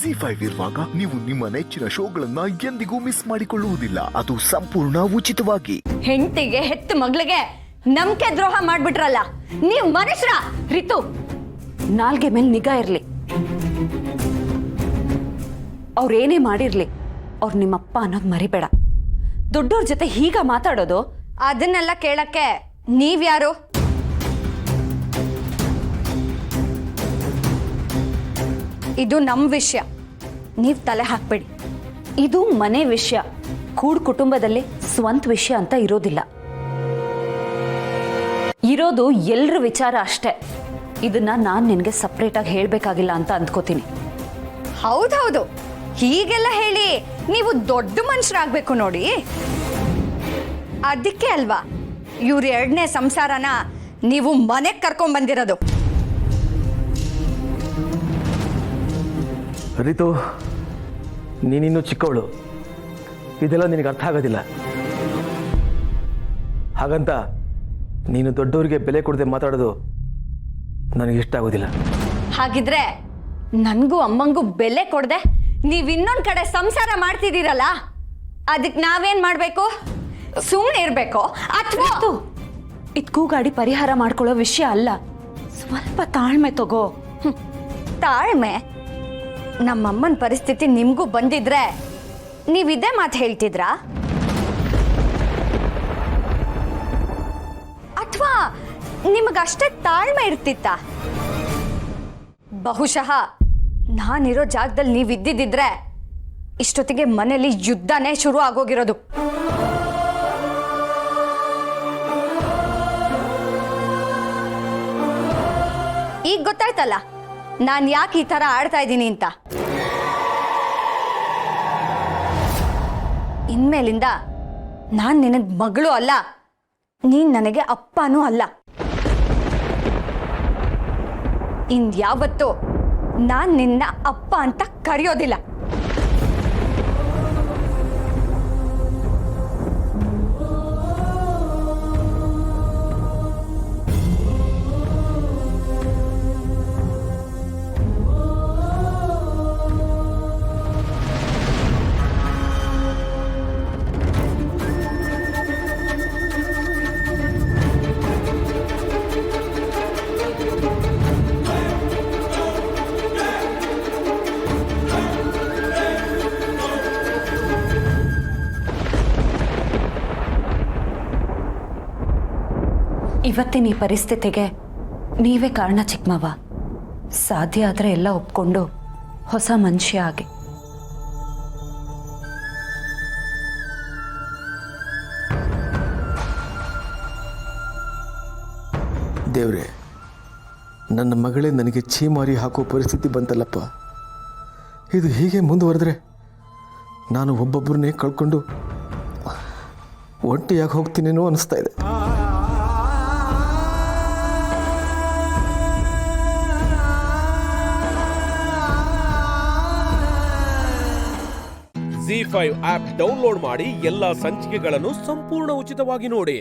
ZEE5 ಇರುವಾಗ ನೀವು ನಿಮ್ಮ ನೆಚ್ಚಿನ ಶೋಗಳನ್ನ ಎಂದಿಗೂ ಮಿಸ್ ಮಾಡಿಕೊಳ್ಳುವುದಿಲ್ಲ. ಅದು ಸಂಪೂರ್ಣ ಉಚಿತವಾಗಿ. ಹೆಂಡತಿಗೆ ಹೆತ್ತ ಮಗಳಿಗೆ ನಂಬಿಕೆ ದ್ರೋಹ ಮಾಡ್ಬಿಟ್ರಲ್ಲ, ನೀವು ಮನುಷ್ಯರ? ರಿತು, ನಾಲ್ಗೆ ಮೇಲೆ ನಿಗಾ ಇರ್ಲಿ. ಅವ್ರೇನೇ ಮಾಡಿರ್ಲಿ, ಅವ್ರು ನಿಮ್ಮಪ್ಪ ಅನ್ನೋದು ಮರಿಬೇಡ. ದೊಡ್ಡವ್ರ ಜೊತೆ ಹೀಗ ಮಾತಾಡೋದು? ಅದನ್ನೆಲ್ಲ ಕೇಳಕ್ಕೆ ನೀವ್ಯಾರು? ಇದು ನಮ್ಮ ವಿಷಯ, ನೀವು ತಲೆ ಹಾಕ್ಬೇಡಿ. ಇದು ಮನೆ ವಿಷಯ, ಕೂಡ್ ಕುಟುಂಬದಲ್ಲಿ ಸ್ವಂತ ವಿಷಯ ಅಂತ ಇರೋದಿಲ್ಲ. ಇರೋದು ಎಲ್ರ ವಿಚಾರ ಅಷ್ಟೇ. ಇದನ್ನ ನಾನು ನಿನಗೆ ಸಪ್ರೇಟಾಗಿ ಹೇಳಬೇಕಾಗಿಲ್ಲ ಅಂತ ಅಂದ್ಕೋತೀನಿ. ಹೌದೌದು, ಹೀಗೆಲ್ಲ ಹೇಳಿ ನೀವು ದೊಡ್ಡ ಮನುಷ್ಯರಾಗಬೇಕು ನೋಡಿ. ಅದಕ್ಕೆ ಅಲ್ವಾ ಇವ್ರ ಎರಡನೇ ಸಂಸಾರನ ನೀವು ಮನೆಗೆ ಕರ್ಕೊಂಡ್ ಬಂದಿರೋದು. ರಿತು, ನೀನಿನ್ನೂ ಚಿಕ್ಕವಳು, ಇದೆಲ್ಲ ನಿನಗೆ ಅರ್ಥ ಆಗೋದಿಲ್ಲ. ಹಾಗಂತ ನೀನು ದೊಡ್ಡವರಿಗೆ ಬೆಲೆ ಕೊಡದೆ ಮಾತಾಡೋದು ನನಗೆ ಇಷ್ಟ ಆಗೋದಿಲ್ಲ. ಹಾಗಿದ್ರೆ ನನಗೂ ಅಮ್ಮಂಗೂ ಬೆಲೆ ಕೊಡದೆ ನೀವು ಇನ್ನೊಂದು ಕಡೆ ಸಂಸಾರ ಮಾಡ್ತಿದ್ದೀರಲ್ಲ, ಅದಕ್ಕೆ ನಾವೇನ್ ಮಾಡಬೇಕು? ಸುಮ್ಮನೆ ಇರಬೇಕು ಅಥವಾ? ಇದಕ್ಕೂ ಗಾಡಿ ಪರಿಹಾರ ಮಾಡ್ಕೊಳ್ಳೋ ವಿಷಯ ಅಲ್ಲ. ಸ್ವಲ್ಪ ತಾಳ್ಮೆ ತಗೋ. ತಾಳ್ಮೆ? ನಮ್ಮಮ್ಮನ ಪರಿಸ್ಥಿತಿ ನಿಮಗೂ ಬಂದಿದ್ರೆ ನೀವಿದೇ ಮಾತು ಹೇಳ್ತಿದ್ರಾ? ಅಥವಾ ನಿಮಗಷ್ಟೇ ತಾಳ್ಮೆ ಇರ್ತಿತ್ತ? ಬಹುಶಃ ನಾನಿರೋ ಜಾಗದಲ್ಲಿ ನೀವಿದ್ದಿದ್ರೆ ಇಷ್ಟೊತ್ತಿಗೆ ಮನೇಲಿ ಯುದ್ಧನೇ ಶುರು ಆಗೋಗಿರೋದು. ಈಗ ಗೊತ್ತಾಯ್ತಲ್ಲ ನಾನು ಯಾಕೆ ಈ ತರ ಆಡ್ತಾ ಇದ್ದೀನಿ ಅಂತ. ಇನ್ಮೇಲಿಂದ ನಾನು ನಿನಗೆ ಮಗಳು ಅಲ್ಲ, ನೀನ್ ನನಗೆ ಅಪ್ಪನೂ ಅಲ್ಲ. ಇನ್ಯಾವತ್ತೂ ನಾನು ನಿನ್ನ ಅಪ್ಪ ಅಂತ ಕರೆಯೋದಿಲ್ಲ. ಇವತ್ತಿನ ಈ ಪರಿಸ್ಥಿತಿಗೆ ನೀವೇ ಕಾರಣ ಚಿಕ್ಕಮ್ಮವ. ಸಾಧ್ಯ ಆದರೆ ಎಲ್ಲ ಒಪ್ಕೊಂಡು ಹೊಸ ಮನುಷ್ಯ ಆಗಿ. ದೇವ್ರೆ, ನನ್ನ ಮಗಳೇ ನನಗೆ ಛೀಮಾರಿ ಹಾಕೋ ಪರಿಸ್ಥಿತಿ ಬಂತಲ್ಲಪ್ಪ. ಇದು ಹೀಗೆ ಮುಂದುವರೆದ್ರೆ ನಾನು ಒಬ್ಬೊಬ್ಬರನ್ನೇ ಕಳ್ಕೊಂಡು ಒಂಟಿಯಾಗಿ ಹೋಗ್ತೀನೇನೋ ಅನಿಸ್ತಾ ಇದೆ. ZEE5 ಆಪ್ ಡೌನ್ಲೋಡ್ ಮಾಡಿ ಎಲ್ಲಾ ಸಂಚಿಕೆಗಳನ್ನು ಸಂಪೂರ್ಣ ಉಚಿತವಾಗಿ ನೋಡಿ.